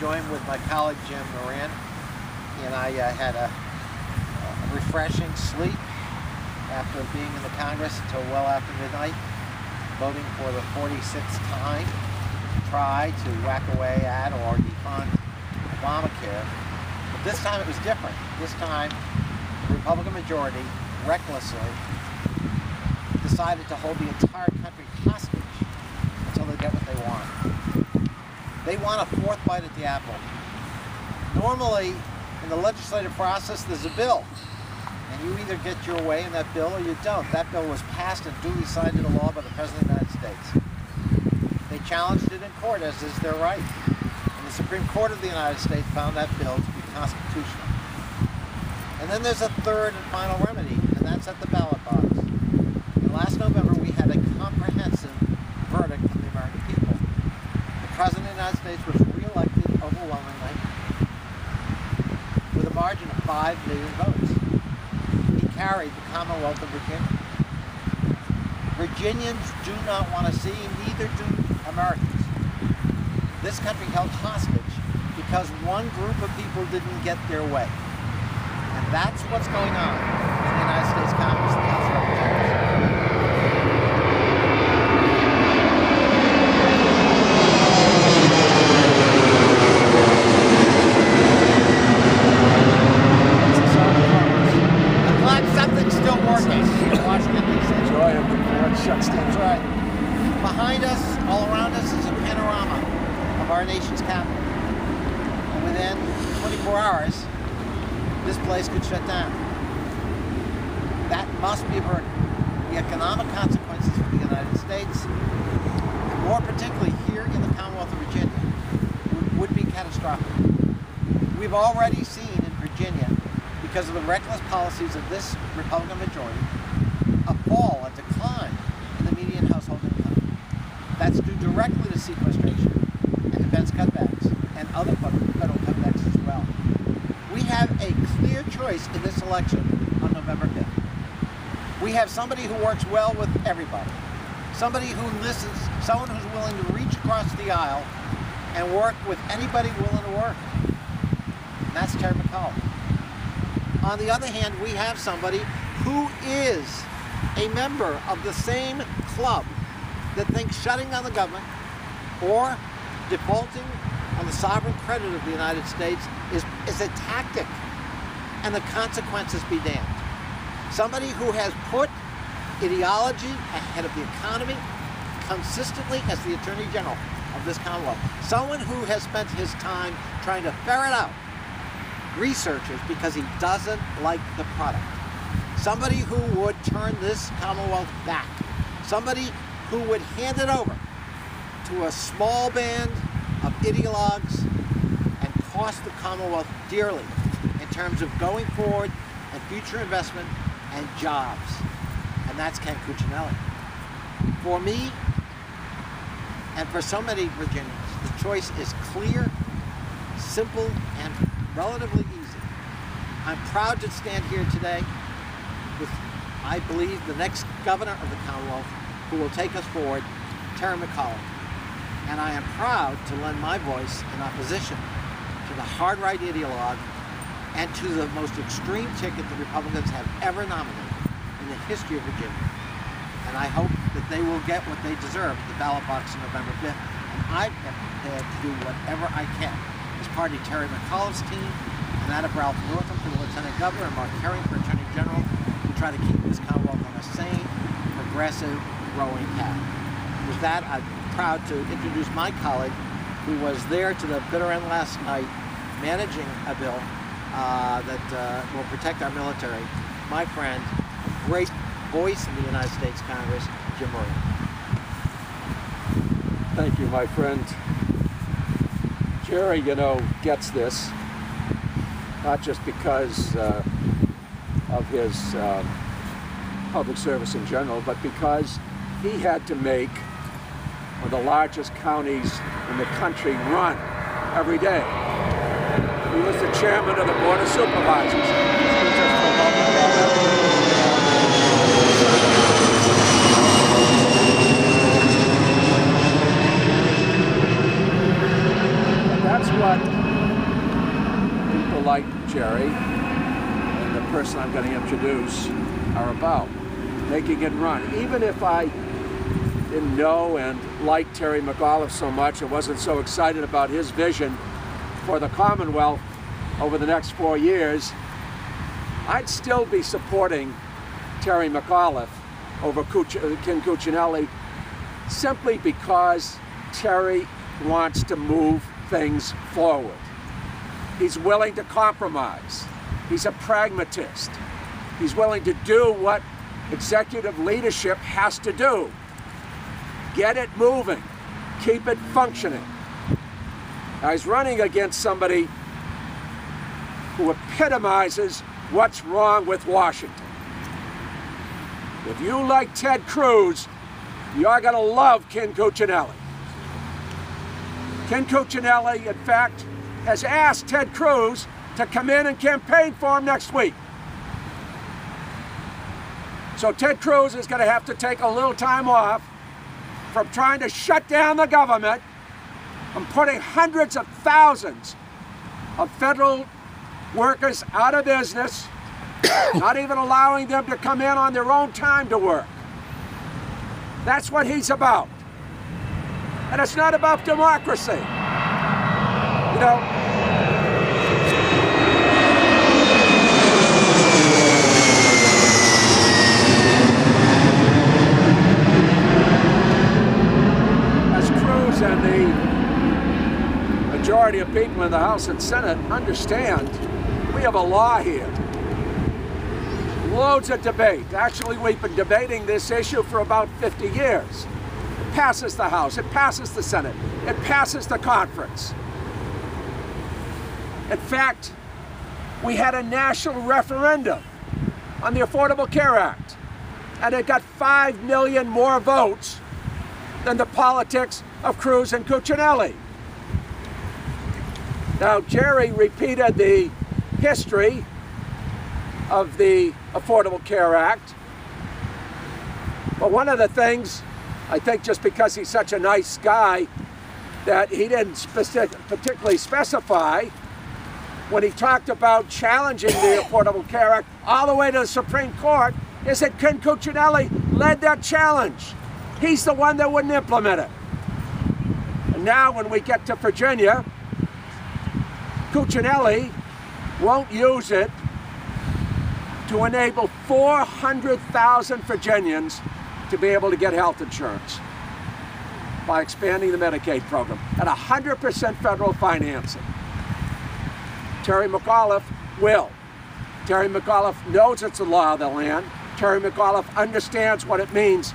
joined with my colleague Jim Moran, and I had a refreshing sleep after being in the Congress until well after midnight, voting for the 46th time to try to whack away at or defund Obamacare. But this time it was different. This time the Republican majority recklessly decided to hold the entire country hostage until they get what they want. They want a fourth bite at the apple. Normally, in the legislative process, there's a bill, and you either get your way in that bill or you don't. That bill was passed and duly signed into law by the President of the United States. They challenged it in court, as is their right. And the Supreme Court of the United States found that bill to be constitutional. And then there's a third and final remedy, and that's at the ballot box. And last November, we had a comprehensive verdict from the American people. The President of the United States was re-elected overwhelmingly with a margin of 5 million votes. He carried the Commonwealth of Virginia. Virginians do not want to see, neither do Americans, this country held hostage because one group of people didn't get their way. And that's what's going on in the United States Congress and the House of Representatives. I'm glad something's still working in Washington, D.C. Joy of the Lord shuts down. That's right. Behind us, all around us, is a panorama of our nation's capital. And within 24 hours, this place could shut down. That must be averted. The economic consequences for the United States, and more particularly here in the Commonwealth of Virginia, would be catastrophic. We've already seen in Virginia, because of the reckless policies of this Republican majority, a fall, a decline in the median household income. That's due directly to sequestration and defense cutbacks and other federal cutbacks as well. We have a clear choice in this election on November 5th. We have somebody who works well with everybody, somebody who listens, someone who's willing to reach across the aisle and work with anybody willing to work. And that's Terry McAuliffe. On the other hand, we have somebody who is a member of the same club that thinks shutting down the government or defaulting on the sovereign credit of the United States is a tactic, and the consequences be damned. Somebody who has put ideology ahead of the economy consistently as the Attorney General of this Commonwealth. Someone who has spent his time trying to ferret out researchers because he doesn't like the product. Somebody who would turn this Commonwealth back. Somebody who would hand it over to a small band of ideologues and cost the Commonwealth dearly in terms of going forward and future investment and jobs. And that's Ken Cuccinelli. For me, and for so many Virginians, the choice is clear, simple, and relatively easy. I'm proud to stand here today with, I believe, the next governor of the Commonwealth who will take us forward, Terry McAuliffe. And I am proud to lend my voice in opposition to the hard right ideologue and to the most extreme ticket the Republicans have ever nominated in the history of Virginia. And I hope that they will get what they deserve at the ballot box on November 5th. And I am prepared to do whatever I can as part of Terry McAuliffe's team and that of Ralph Northam for the Lieutenant Governor and Mark Herring for Attorney General to try to keep this Commonwealth on a sane, progressive, growing path. With that, I'm proud to introduce my colleague who was there to the bitter end last night managing a bill that will protect our military. My friend, great voice in the United States Congress, Jim Moran. Thank you, my friend. Gerry, gets this, not just because of his public service in general, but because he had to make one of the largest counties in the country run every day. He was the chairman of the Board of Supervisors. that's what people like Gerry and the person I'm going to introduce are about, making it run. Even if I didn't know and like Terry McAuliffe so much, I wasn't so excited about his vision for the Commonwealth over the next 4 years, I'd still be supporting Terry McAuliffe over Ken Cuccinelli, simply because Terry wants to move things forward. He's willing to compromise. He's a pragmatist. He's willing to do what executive leadership has to do. Get it moving. Keep it functioning. Now, he's running against somebody who epitomizes what's wrong with Washington. If you like Ted Cruz, you're going to love Ken Cuccinelli. Ken Cuccinelli, in fact, has asked Ted Cruz to come in and campaign for him next week. So Ted Cruz is going to have to take a little time off from trying to shut down the government and putting hundreds of thousands of federal workers out of business, not even allowing them to come in on their own time to work. That's what he's about. And it's not about democracy. You know, as Cruz and the majority of people in the House and Senate understand, we have a law here. Loads of debate. Actually, we've been debating this issue for about 50 years. It passes the House, it passes the Senate, it passes the conference. In fact, we had a national referendum on the Affordable Care Act, and it got 5 million more votes than the politics of Cruz and Cuccinelli. Now, Gerry repeated the history of the Affordable Care Act, but one of the things, I think just because he's such a nice guy, that he didn't particularly specify when he talked about challenging the Affordable Care Act all the way to the Supreme Court, is that Ken Cuccinelli led that challenge. He's the one that wouldn't implement it. And now when we get to Virginia, Cuccinelli won't use it to enable 400,000 Virginians to be able to get health insurance by expanding the Medicaid program at 100% federal financing. Terry McAuliffe will. Terry McAuliffe knows it's the law of the land. Terry McAuliffe understands what it means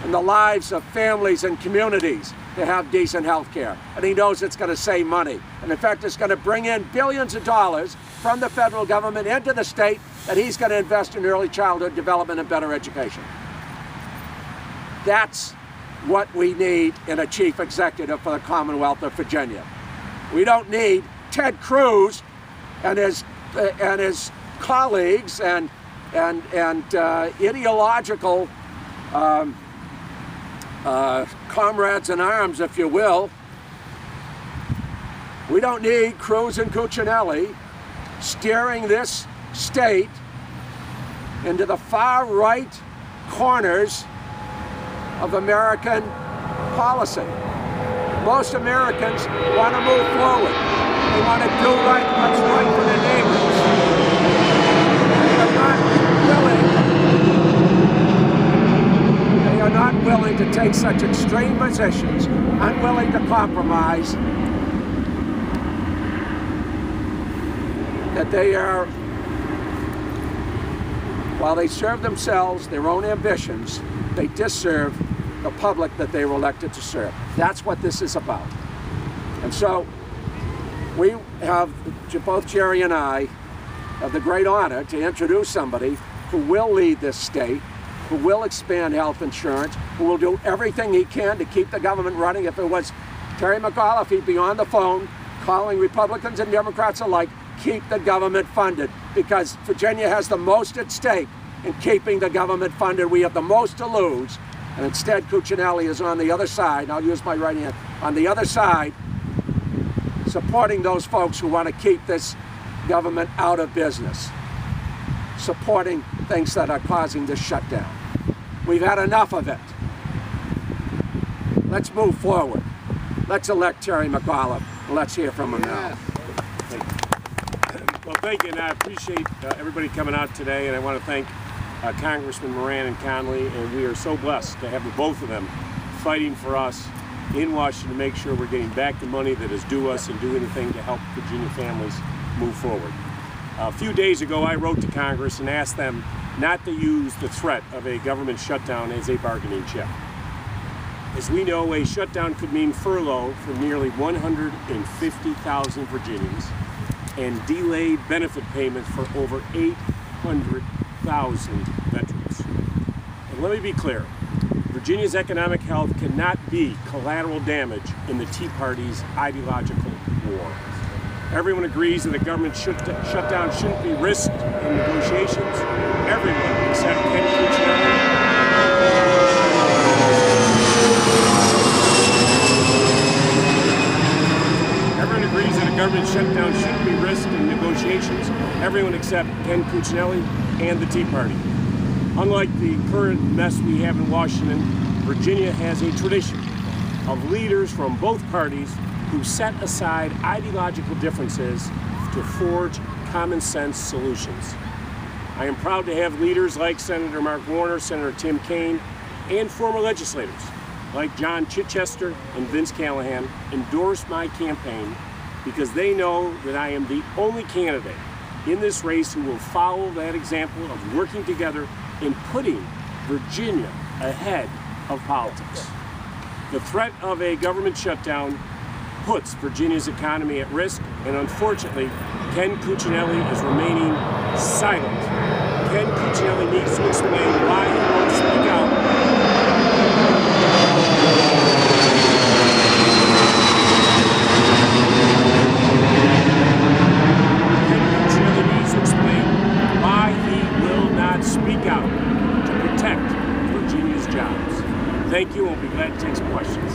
in the lives of families and communities to have decent health care. And he knows it's going to save money. And in fact, it's going to bring in billions of dollars from the federal government into the state that he's going to invest in early childhood development and better education. That's what we need in a chief executive for the Commonwealth of Virginia. We don't need Ted Cruz and his colleagues and ideological comrades in arms, if you will. We don't need Cruz and Cuccinelli steering this state into the far right corners of American policy. Most Americans want to move forward. They want to do what's right for their neighbors. They are not willing to take such extreme positions, unwilling to compromise, that they are, while they serve themselves, their own ambitions, they disserve the public that they were elected to serve. That's what this is about. And so we have, both Gerry and I, have the great honor to introduce somebody who will lead this state, who will expand health insurance, who will do everything he can to keep the government running. If it was Terry McAuliffe, he'd be on the phone calling Republicans and Democrats alike, keep the government funded, because Virginia has the most at stake in keeping the government funded. We have the most to lose, and instead Cuccinelli is on the other side. I'll use my right hand. On the other side, supporting those folks who want to keep this government out of business, supporting things that are causing this shutdown. We've had enough of it. Let's move forward. Let's elect Terry McAuliffe. Let's hear from him now. Well, thank you, and I appreciate everybody coming out today, and I want to thank Congressman Moran and Connolly, and we are so blessed to have the both of them fighting for us in Washington to make sure we're getting back the money that is due us and do anything to help Virginia families move forward. A few days ago, I wrote to Congress and asked them not to use the threat of a government shutdown as a bargaining chip. As we know, a shutdown could mean furlough for nearly 150,000 Virginians and delayed benefit payments for over 800,000 veterans. And let me be clear, Virginia's economic health cannot be collateral damage in the Tea Party's ideological war. Everyone agrees that a government shutdown shouldn't be risked in negotiations. Everyone except Ken Cuccinelli. Everyone agrees that a government shutdown shouldn't be risked in negotiations. Everyone except Ken Cuccinelli and the Tea Party. Unlike the current mess we have in Washington, Virginia has a tradition of leaders from both parties who set aside ideological differences to forge common sense solutions. I am proud to have leaders like Senator Mark Warner, Senator Tim Kaine, and former legislators like John Chichester and Vince Callahan endorse my campaign because they know that I am the only candidate in this race who will follow that example of working together and putting Virginia ahead of politics. The threat of a government shutdown puts Virginia's economy at risk, and unfortunately, Ken Cuccinelli is remaining silent. Ken Cuccinelli needs to explain why he won't speak out. Ken Cuccinelli needs to explain why he will not speak out to protect Virginia's jobs. Thank you, and we'll be glad to take some questions.